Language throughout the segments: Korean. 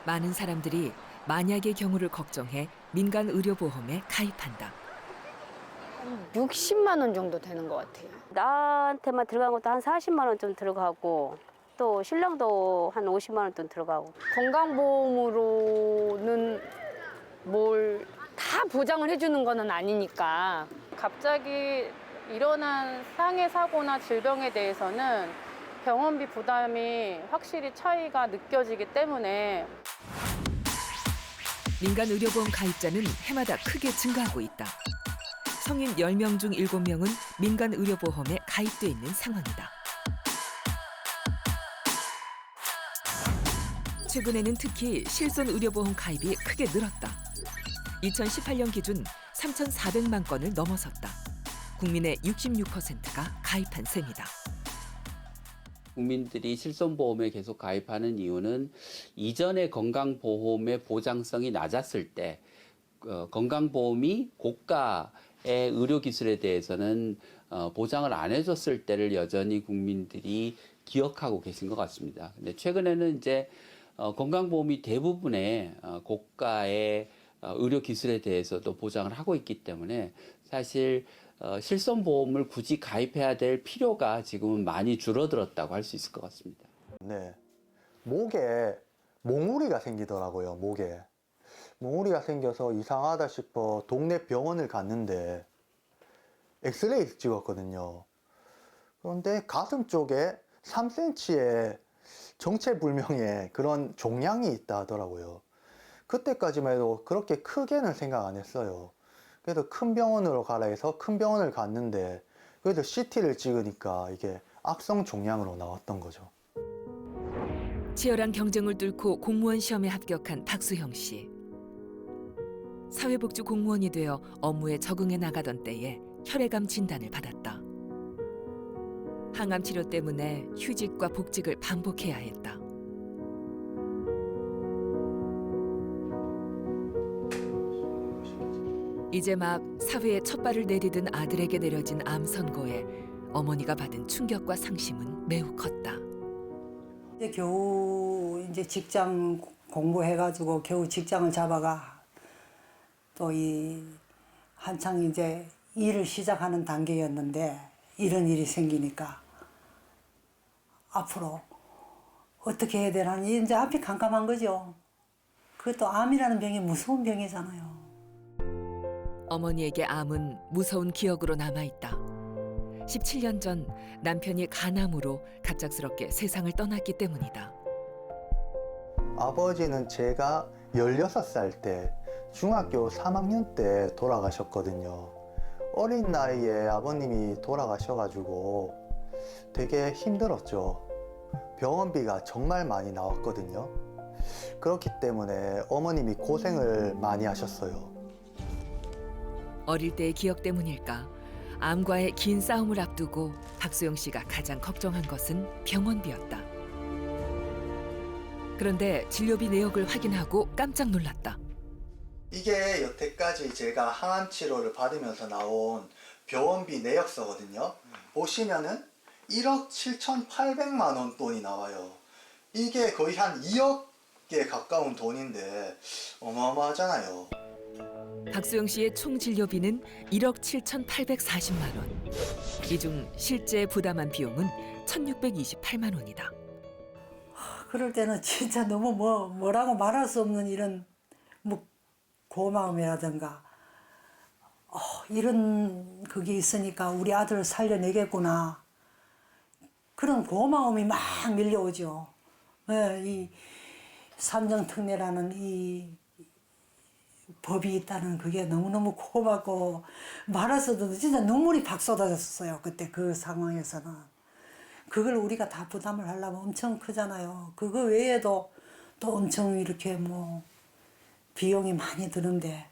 많은 사람들이 만약의 경우를 걱정해 민간 의료보험에 가입한다. 60만 원 정도 되는 것 같아요. 나한테만 들어간 것도 한 40만 원 좀 들어가고 또 신랑도 한 50만 원 좀 들어가고. 건강보험으로는 뭘 다 보장을 해주는 거는 아니니까. 갑자기 일어난 상해 사고나 질병에 대해서는 병원비 부담이 확실히 차이가 느껴지기 때문에 민간 의료보험 가입자는 해마다 크게 증가하고 있다. 성인 10명 중 7명은 민간 의료보험에 가입돼 있는 상황이다. 최근에는 특히 실손 의료보험 가입이 크게 늘었다. 2018년 기준 3,400만 건을 넘어섰다. 국민의 66%가 가입한 셈이다. 국민들이 실손보험에 계속 가입하는 이유는 이전의 건강보험의 보장성이 낮았을 때 건강보험이 고가의 의료기술에 대해서는 보장을 안 해줬을 때를 여전히 국민들이 기억하고 계신 것 같습니다. 근데 최근에는 이제 건강보험이 대부분의 고가의 의료기술에 대해서도 보장을 하고 있기 때문에 사실 실손보험을 굳이 가입해야 될 필요가 지금은 많이 줄어들었다고 할 수 있을 것 같습니다. 네, 목에 몽우리가 생기더라고요. 목에 몽우리가 생겨서 이상하다 싶어 동네 병원을 갔는데 엑스레이 찍었거든요. 그런데 가슴 쪽에 3cm의 정체불명의 그런 종양이 있다 하더라고요. 그때까지만 해도 그렇게 크게는 생각 안 했어요. 그래도 큰 병원으로 가라 해서 큰 병원을 갔는데 그래도 CT를 찍으니까 이게 악성 종양으로 나왔던 거죠. 치열한 경쟁을 뚫고 공무원 시험에 합격한 박수형 씨. 사회복지 공무원이 되어 업무에 적응해 나가던 때에 혈액암 진단을 받았다. 항암 치료 때문에 휴직과 복직을 반복해야 했다. 이제 막 사회에 첫 발을 내디딘 아들에게 내려진 암 선고에 어머니가 받은 충격과 상심은 매우 컸다. 이제 겨우 이제 직장 공부해가지고 겨우 직장을 잡아가 또 이 한창 이제 일을 시작하는 단계였는데 이런 일이 생기니까 앞으로 어떻게 해야 되나니 이제 앞이 깜깜한 거죠. 그것도 암이라는 병이 무서운 병이잖아요. 어머니에게 암은 무서운 기억으로 남아있다. 17년 전 남편이 간암으로 갑작스럽게 세상을 떠났기 때문이다. 아버지는 제가 16살 때 중학교 3학년 때 돌아가셨거든요. 어린 나이에 아버님이 돌아가셔가지고 되게 힘들었죠. 병원비가 정말 많이 나왔거든요. 그렇기 때문에 어머님이 고생을 많이 하셨어요. 어릴 때의 기억 때문일까? 암과의 긴 싸움을 앞두고 박수영 씨가 가장 걱정한 것은 병원비였다. 그런데 진료비 내역을 확인하고 깜짝 놀랐다. 이게 여태까지 제가 항암 치료를 받으면서 나온 병원비 내역서거든요. 보시면은 1억 7,800만 원 돈이 나와요. 이게 거의 한 2억에 가까운 돈인데 어마어마하잖아요. 박수영 씨의 총 진료비는 1억 7,840만 원. 이 중 실제 부담한 비용은 1,628만 원이다. 그럴 때는 진짜 너무 뭐라고 말할 수 없는 이런 뭐 고마움이라든가 이런 그게 있으니까 우리 아들을 살려내겠구나 그런 고마움이 막 밀려오죠. 네, 이 삼정특례라는 이 법이 있다는 그게 너무너무 고맙고 말할 수도 없는 진짜 눈물이 팍 쏟아졌어요. 그때 그 상황에서는. 그걸 우리가 다 부담을 하려면 엄청 크잖아요. 그거 외에도 또 엄청 이렇게 뭐 비용이 많이 드는데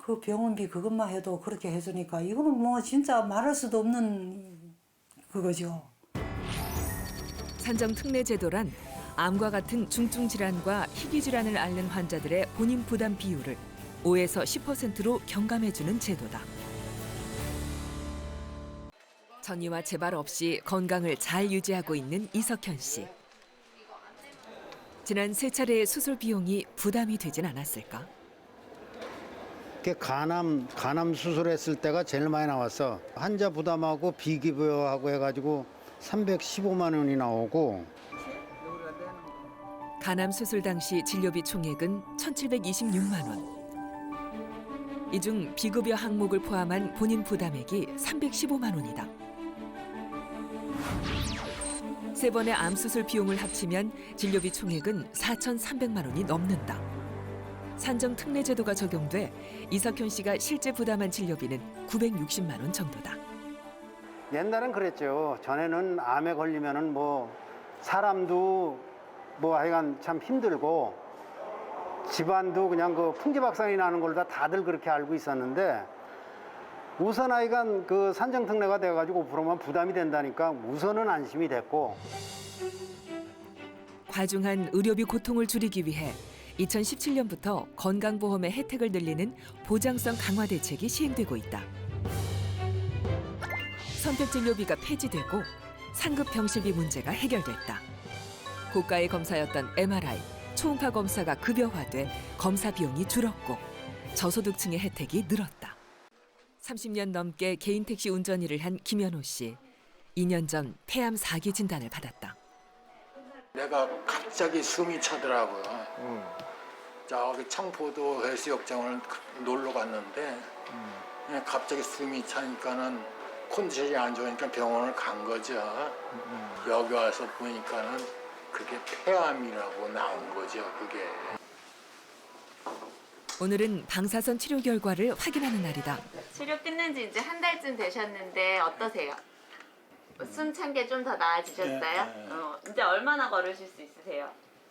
그 병원비 그것만 해도 그렇게 해주니까 이거는 뭐 진짜 말할 수도 없는 그거죠. 산정특례제도란 암과 같은 중증 질환과 희귀 질환을 앓는 환자들의 본인 부담 비율을 5에서 10%로 경감해주는 제도다. 전이와 재발 없이 건강을 잘 유지하고 있는 이석현 씨. 지난 세 차례의 수술 비용이 부담이 되진 않았을까? 간암 수술했을 때가 제일 많이 나왔어. 환자 부담하고 비급여하고 해가지고 315만 원이 나오고. 간암 수술 당시 진료비 총액은 1,726만 원. 이 중 비급여 항목을 포함한 본인 부담액이 315만 원이다. 세 번의 암 수술 비용을 합치면 진료비 총액은 4,300만 원이 넘는다. 산정 특례 제도가 적용돼 이석현 씨가 실제 부담한 진료비는 960만 원 정도다. 옛날엔 그랬죠. 전에는 암에 걸리면은 뭐 사람도 뭐 하여간 참 힘들고 집안도 그냥 그 풍지박산이 나는 걸 다들 그렇게 알고 있었는데 우선 하여간 그 산정 특례가 돼가지고 5%만 부담이 된다니까 우선은 안심이 됐고. 과중한 의료비 고통을 줄이기 위해 2017년부터 건강보험의 혜택을 늘리는 보장성 강화 대책이 시행되고 있다. 선택진료비가 폐지되고 상급 병실비 문제가 해결됐다. 고가의 검사였던 MRI, 초음파 검사가 급여화돼 검사 비용이 줄었고 저소득층의 혜택이 늘었다. 30년 넘게 개인 택시 운전 일을 한 김현호 씨. 2년 전 폐암 4기 진단을 받았다. 내가 갑자기 숨이 차더라고요. 저기 청포도 해수욕장을 놀러 갔는데 그냥 갑자기 숨이 차니까는 컨디션이 안 좋으니까 병원을 간 거죠. 여기 와서 보니까는 그게 폐암이라고 나온 거죠. 그게. 오늘은 방사선 치료 결과를 확인하는 날이다. 치료 끝낸 지 이제 한 달쯤 되셨는데 어떠세요? 숨 찬 게 좀 더 나아지셨어요? 네. 이제 얼마나 걸으실 수 있으세요?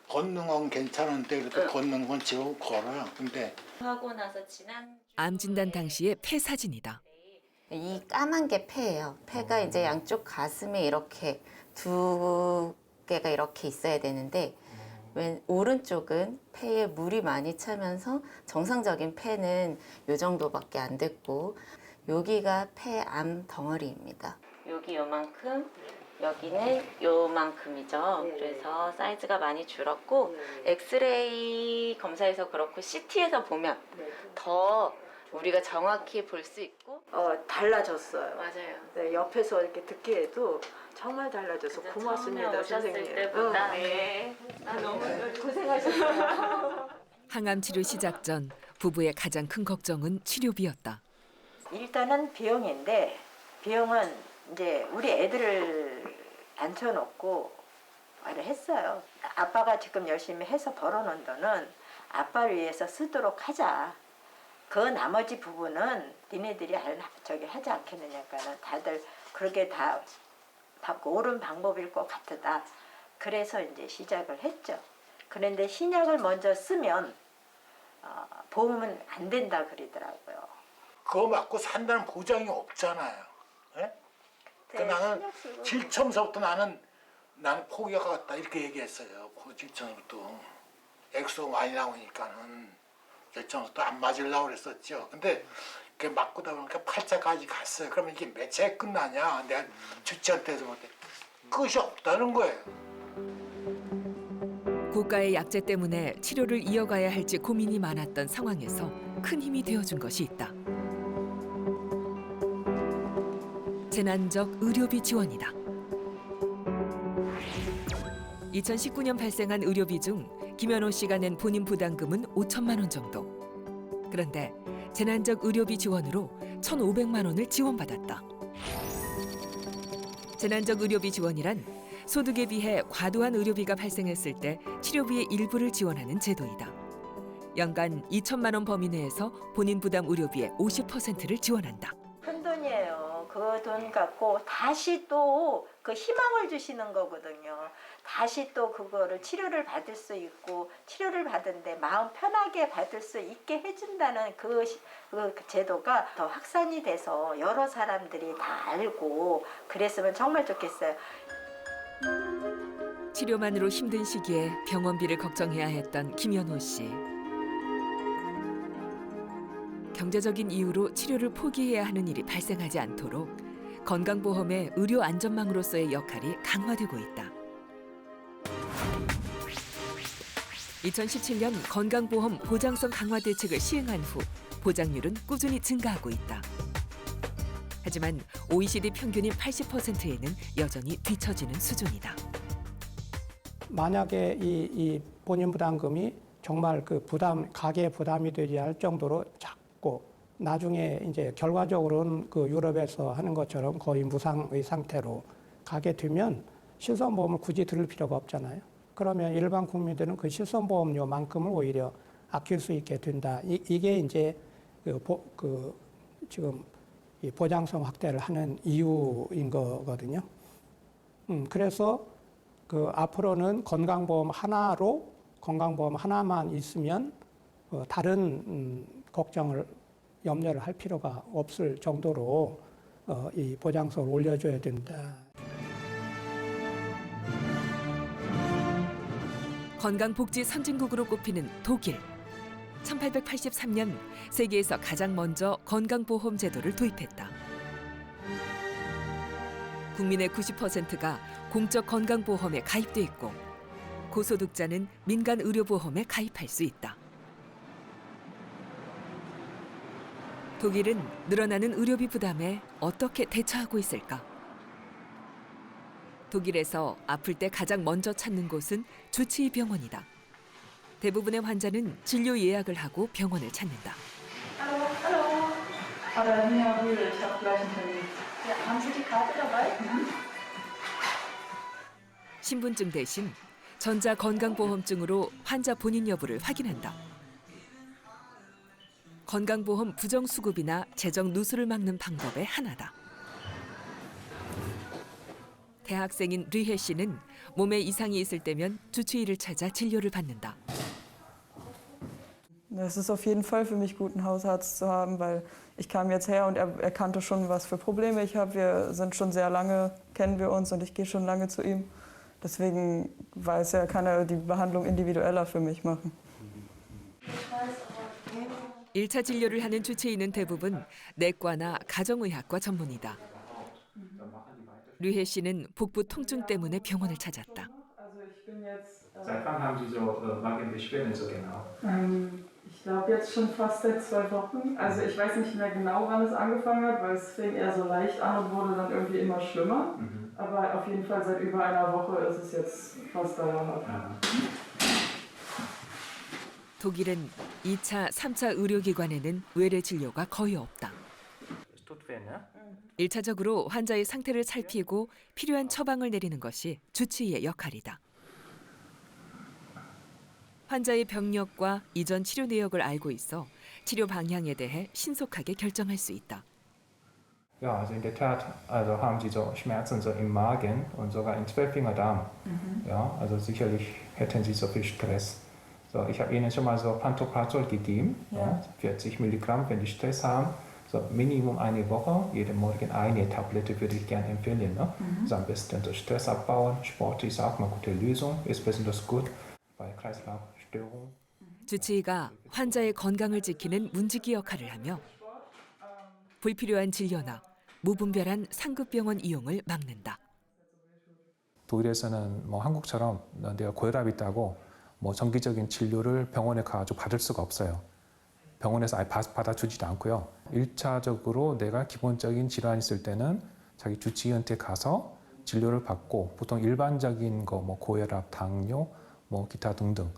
걷는 건 괜찮은데 그래도 걷는 건 지금 걸어요. 근데 하고 나서 지난 암 진단 당시의 폐 사진이다. 이 까만 게 폐예요. 폐가 이제 양쪽 가슴에 이렇게 두 개가 이렇게 있어야 되는데 오른쪽은 폐에 물이 많이 차면서 정상적인 폐는 요 정도밖에 안 됐고 여기가 폐암 덩어리입니다. 여기 요만큼, 여기는 요만큼이죠. 그래서 사이즈가 많이 줄었고 엑스레이 검사에서 그렇고 CT에서 보면 더 우리가 정확히 볼 수 있고 달라졌어요. 맞아요. 네, 옆에서 이렇게 듣기에도 정말 달라져서 고맙습니다, 처음에 오셨을 선생님. 때보다 네. 너무 고생하셨어요. 항암 치료 시작 전 부부의 가장 큰 걱정은 치료비였다. 일단은 비용인데 비용은 이제 우리 애들을 앉혀놓고 말을 했어요. 아빠가 지금 열심히 해서 벌어놓은 돈은 아빠를 위해서 쓰도록 하자. 그 나머지 부분은 니네들이 하지 않겠느냐니까는 다들 그렇게 다 옳은 방법일 것 같다. 그래서 이제 시작을 했죠. 그런데 신약을 먼저 쓰면 보험은 안 된다 그러더라고요. 그거 맞고 산다는 보장이 없잖아요. 예? 네, 나는 제일 처음서부터 나는 포기하겠다 이렇게 얘기했어요. 제일 처음부터 액수 많이 나오니까는 제일 처음부터 안 맞으려고 그랬었죠. 근데 그 맞고다 보니까 8차까지 갔어요. 그러면 이게 몇 차에 끝나냐? 내가 주치한테서 볼 때 끝이 없다는 거예요. 고가의 약제 때문에 치료를 이어가야 할지 고민이 많았던 상황에서 큰 힘이 되어준 것이 있다. 재난적 의료비 지원이다. 2019년 발생한 의료비 중 김현호 씨가 낸 본인 부담금은 5천만 원 정도. 그런데 재난적 의료비 지원으로 1,500만 원을 지원받았다. 재난적 의료비 지원이란 소득에 비해 과도한 의료비가 발생했을 때 치료비의 일부를 지원하는 제도이다. 연간 2천만 원 범위 내에서 본인 부담 의료비의 50%를 지원한다. 큰 돈이에요. 그 돈 갖고 다시 또 그 희망을 주시는 거거든요. 다시 또 그거를 치료를 받을 수 있고 치료를 받은데 마음 편하게 받을 수 있게 해준다는 그 제도가 더 확산이 돼서 여러 사람들이 다 알고 그랬으면 정말 좋겠어요. 치료만으로 힘든 시기에 병원비를 걱정해야 했던 김현호 씨. 경제적인 이유로 치료를 포기해야 하는 일이 발생하지 않도록 건강보험의 의료 안전망으로서의 역할이 강화되고 있다. 2017년 건강보험 보장성 강화 대책을 시행한 후 보장률은 꾸준히 증가하고 있다. 하지만 OECD 평균인 80%에는 여전히 뒤처지는 수준이다. 만약에 이 본인 부담금이 정말 그 가계 부담이 되지 않을 정도로 작고 나중에 이제 결과적으로는 그 유럽에서 하는 것처럼 거의 무상의 상태로 가게 되면 실손보험을 굳이 들을 필요가 없잖아요. 그러면 일반 국민들은 그 실손보험료만큼을 오히려 아낄 수 있게 된다. 이게 이제 지금 이 보장성 확대를 하는 이유인 거거든요. 그래서 그 앞으로는 건강보험 하나만 있으면 다른 염려를 할 필요가 없을 정도로 이 보장성을 올려줘야 된다. 건강복지 선진국으로 꼽히는 독일. 1883년 세계에서 가장 먼저 건강보험 제도를 도입했다. 국민의 90%가 공적 건강보험에 가입돼 있고 고소득자는 민간 의료보험에 가입할 수 있다. 독일은 늘어나는 의료비 부담에 어떻게 대처하고 있을까? 독일에서 아플 때 가장 먼저 찾는 곳은 주치의 병원이다. 대부분의 환자는 진료 예약을 하고 병원을 찾는다. 신분증 대신 전자건강보험증으로 환자 본인 여부를 확인한다. 건강보험 부정수급이나 재정 누수를 막는 방법의 하나다. 대학생인 류혜 씨는 몸에 이상이 있을 때면 주치의를 찾아 진료를 받는다. Es ist auf jeden Fall für mich gut, einen Hausarzt zu haben, weil ich kam jetzt her und er kannte schon, was für Probleme ich habe. Wir sind schon sehr lange, kennen wir uns und ich gehe schon lange zu ihm. Deswegen kann er die Behandlung individueller für mich machen. 1차 진료를 하는 주치의는 대부분 내과나 가정의학과 전문이다. 류혜 씨는 복부 통증 때문에 병원을 찾았다. Seit wann haben Sie so Magenbeschwerden so genau? Ich glaube jetzt schon fast seit 2 Wochen. Also ich weiß nicht mehr genau, wann es angefangen hat, weil es fing eher so leicht an und wurde dann irgendwie immer schlimmer. Aber auf jeden Fall seit über einer Woche ist es jetzt fast dauerhaft. 독일은 2차, 3차 의료기관에는 외래 진료가 거의 없다. 1차적으로 환자의 상태를 살피고 필요한 처방을 내리는 것이 주치의의 역할이다. 환자의 병력과 이전 치료 내역을 알고 있어 치료 방향에 대해 신속하게 결정할 수 있다. Ja, also in der Tat, also haben Sie so Schmerzen so im Magen und sogar im Zwölffingerdarm. Ja, also sicherlich hätten Sie so viel Stress. So, ich habe Ihnen schon mal so Pantoprazol gegeben, ja. 40 Milligramm, wenn Sie Stress haben. So Minimum eine Woche, jeden Morgen eine Tablette würde ich gerne empfehlen. Ne? So am besten so Stress abbauen, Sport ist auch eine gute Lösung, ist besonders gut bei Kreislaufstörungen. 주치의가 환자의 건강을 지키는 문지기 역할을 하며 불필요한 진료나 무분별한 상급병원 이용을 막는다. 독일에서는 뭐 한국처럼 내가 고혈압이 있다고 뭐 정기적인 진료를 병원에 가서 받을 수가 없어요. 병원에서 아예 받아주지도 않고요. 1차적으로 내가 기본적인 질환이 있을 때는 자기 주치의한테 가서 진료를 받고 보통 일반적인 거 뭐 고혈압, 당뇨, 뭐 기타 등등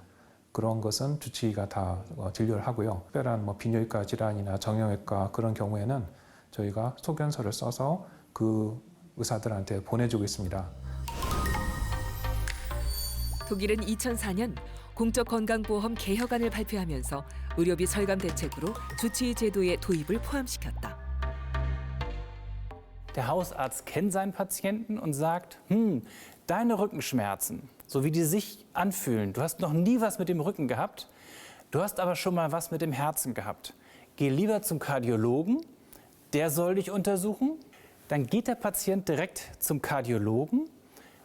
그런 것은 주치의가 다 진료를 하고요. 특별한 뭐 비뇨기과 질환이나 정형외과 그런 경우에는 저희가 소견서를 써서 그 의사들한테 보내주고 있습니다. 독일은 2004년 공적 건강보험 개혁안을 발표하면서 의료비 절감 대책으로 주치의 제도의 도입을 포함시켰다. Der Hausarzt kennt seinen Patienten und sagt, deine Rückenschmerzen, so wie die sich anfühlen, du hast noch nie was mit dem Rücken gehabt, du hast aber schon mal was mit dem Herzen gehabt. Geh lieber zum Kardiologen, der soll dich untersuchen. Dann geht der Patient direkt zum Kardiologen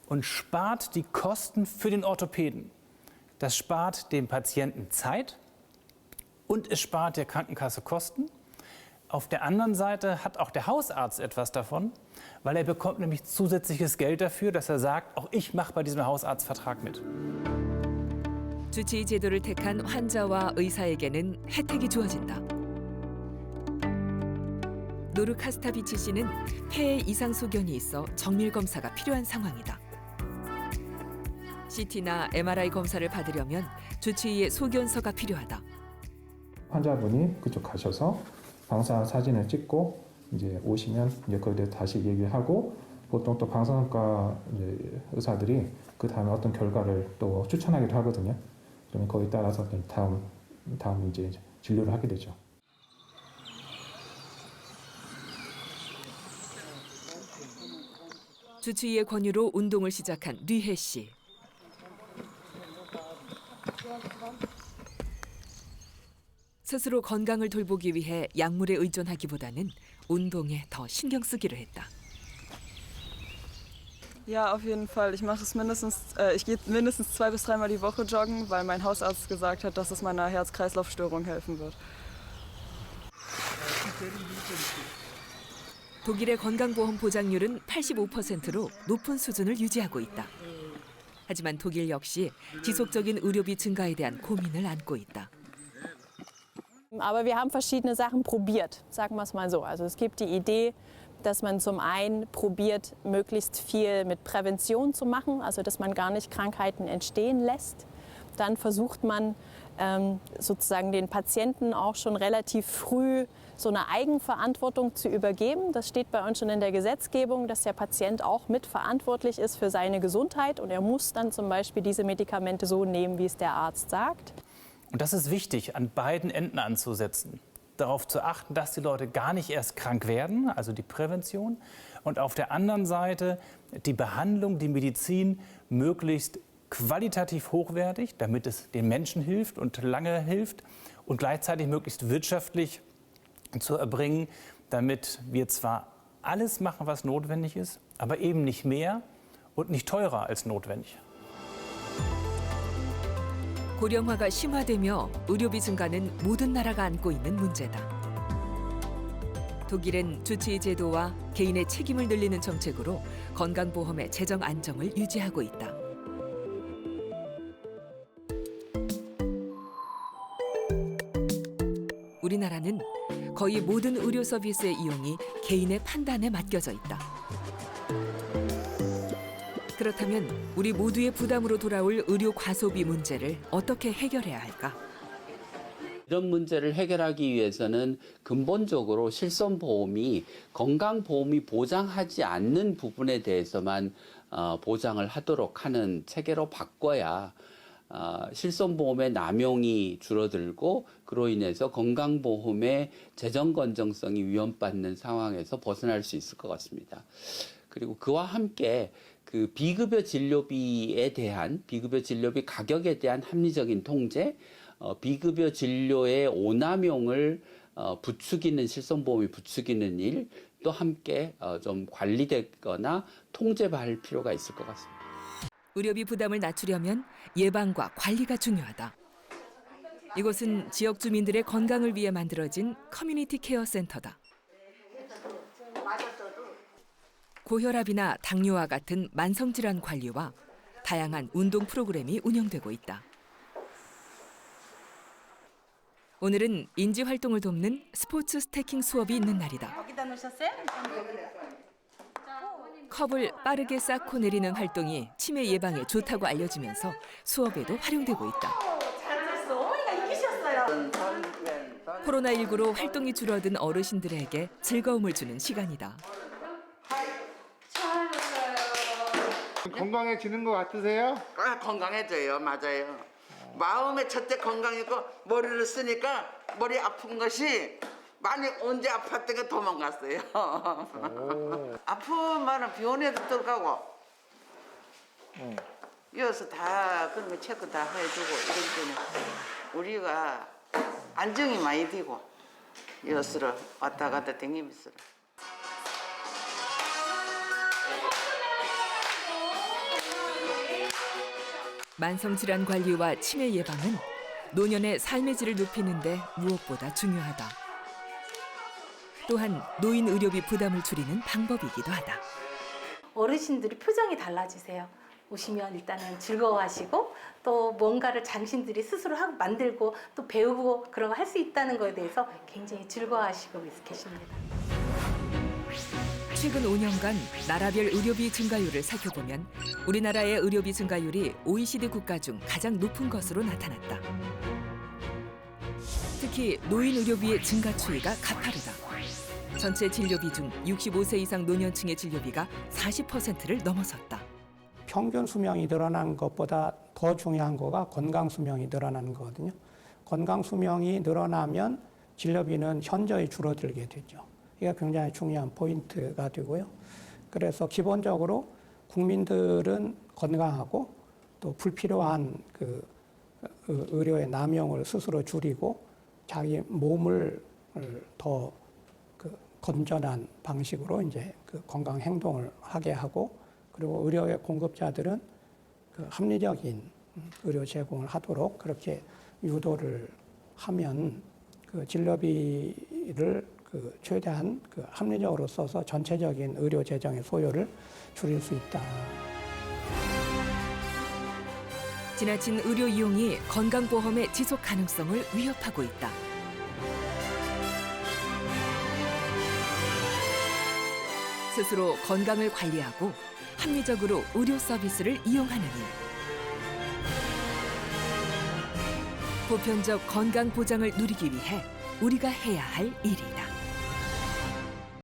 und spart die Kosten für den Orthopäden. Das spart dem Patienten Zeit und es spart der Krankenkasse Kosten. Auf der anderen Seite hat auch der Hausarzt etwas davon, weil er bekommt nämlich zusätzliches Geld dafür, dass er sagt, auch ich mache bei diesem Hausarztvertrag mit. 주치의 제도를 택한 환자와 의사에게는 혜택이 주어진다. 노르카스타비치 씨는 폐에 이상 소견이 있어 정밀 검사가 필요한 상황이다. CT나 MRI 검사를 받으려면 주치의의 소견서가 필요하다. 환자분이 그쪽 가셔서 방사 사진을 찍고 이제 오시면 이제 거기에 대해서 다시 얘기하고 보통 또 방사선과 이제 의사들이 그 다음에 어떤 결과를 또 추천하기도 하거든요. 그러면 거기에 따라서 다음 이제 진료를 하게 되죠. 주치의의 권유로 운동을 시작한 류혜 씨. 스스로 건강을 돌보기 위해 약물에 의존하기보다는 운동에 더 신경 쓰기를 했다. Ja, auf jeden Fall. Ich gehe mindestens 2 bis 3 Mal die Woche joggen, weil mein Hausarzt gesagt hat, dass es meiner Herz-Kreislauf-Störung helfen wird. 독일의 건강보험 보장률은 85%로 높은 수준을 유지하고 있다. 하지만 독일 역시 지속적인 의료비 증가에 대한 고민을 안고 있다. Aber wir haben verschiedene Sachen probiert, sagen wir es mal so. Also es gibt die Idee, dass man zum einen probiert, möglichst viel mit Prävention zu machen, also dass man gar nicht Krankheiten entstehen lässt. Dann versucht man sozusagen den Patienten auch schon relativ früh so eine Eigenverantwortung zu übergeben. Das steht bei uns schon in der Gesetzgebung, dass der Patient auch mitverantwortlich ist für seine Gesundheit und er muss dann zum Beispiel diese Medikamente so nehmen, wie es der Arzt sagt. Und das ist wichtig, an beiden Enden anzusetzen. Darauf zu achten, dass die Leute gar nicht erst krank werden, also die Prävention. Und auf der anderen Seite die Behandlung, die Medizin möglichst qualitativ hochwertig, damit es den Menschen hilft und lange hilft und gleichzeitig möglichst wirtschaftlich zu erbringen, damit wir zwar alles machen, was notwendig ist, aber eben nicht mehr und nicht teurer als notwendig. 고령화가 심화되며 의료비 증가는 모든 나라가 안고 있는 문제다. 독일은 주치의 제도와 개인의 책임을 늘리는 정책으로 건강보험의 재정 안정을 유지하고 있다. 우리나라는 거의 모든 의료 서비스의 이용이 개인의 판단에 맡겨져 있다. 그렇다면 우리 모두의 부담으로 돌아올 의료 과소비 문제를 어떻게 해결해야 할까? 이런 문제를 해결하기 위해서는 근본적으로 실손보험이 건강보험이 보장하지 않는 부분에 대해서만 보장을 하도록 하는 체계로 바꿔야 실손보험의 남용이 줄어들고 그로 인해서 건강보험의 재정 건정성이 위협받는 상황에서 벗어날 수 있을 것 같습니다. 그리고 그와 함께 그 비급여 진료비 가격에 대한 합리적인 통제, 비급여 진료의 오남용을 부추기는 실손보험이 부추기는 일도 함께 좀 관리되거나 통제할 필요가 있을 것 같습니다. 의료비 부담을 낮추려면 예방과 관리가 중요하다. 이곳은 지역 주민들의 건강을 위해 만들어진 커뮤니티 케어 센터다. 고혈압이나 당뇨와 같은 만성질환 관리와 다양한 운동 프로그램이 운영되고 있다. 오늘은 인지활동을 돕는 스포츠 스태킹 수업이 있는 날이다. 여기다 놓으셨어요? 컵을 빠르게 쌓고 내리는 활동이 치매 예방에 좋다고 알려지면서 수업에도 활용되고 있다. 잘했어. 어머니가 이기셨어요. 코로나19로 활동이 줄어든 어르신들에게 즐거움을 주는 시간이다. 건강해지는 것 같으세요? 건강해져요. 맞아요. 마음의 첫째 건강이고 머리를 쓰니까 머리 아픈 것이 많이 언제 아팠다가 도망갔어요. 아프면은 병원에도 들어가고 이어서 다 그런 거 체크 다 해주고 이럴 때는 우리가 안정이 많이 되고 이어서 왔다 갔다 다니면서. 만성질환 관리와 치매 예방은 노년의 삶의 질을 높이는 데 무엇보다 중요하다. 또한 노인 의료비 부담을 줄이는 방법이기도 하다. 어르신들이 표정이 달라지세요. 오시면 일단은 즐거워하시고 또 뭔가를 당신들이 스스로 하고 만들고 또 배우고 그런 거 할 수 있다는 거에 대해서 굉장히 즐거워하시고 계십니다. 최근 5년간 나라별 의료비 증가율을 살펴보면 우리나라의 의료비 증가율이 OECD 국가 중 가장 높은 것으로 나타났다. 특히 노인 의료비의 증가 추이가 가파르다. 전체 진료비 중 65세 이상 노년층의 진료비가 40%를 넘어섰다. 평균 수명이 늘어난 것보다 더 중요한 거가 건강 수명이 늘어나는 거거든요. 건강 수명이 늘어나면 진료비는 현저히 줄어들게 되죠. 이게 굉장히 중요한 포인트가 되고요. 그래서 기본적으로 국민들은 건강하고 또 불필요한 그 의료의 남용을 스스로 줄이고 자기 몸을 더 그 건전한 방식으로 이제 그 건강 행동을 하게 하고 그리고 의료의 공급자들은 그 합리적인 의료 제공을 하도록 그렇게 유도를 하면 그 진료비를 그 최대한 그 합리적으로 써서 전체적인 의료 재정의 소요를 줄일 수 있다. 지나친 의료 이용이 건강보험의 지속 가능성을 위협하고 있다. 스스로 건강을 관리하고 합리적으로 의료 서비스를 이용하는 일. 보편적 건강 보장을 누리기 위해 우리가 해야 할 일이다.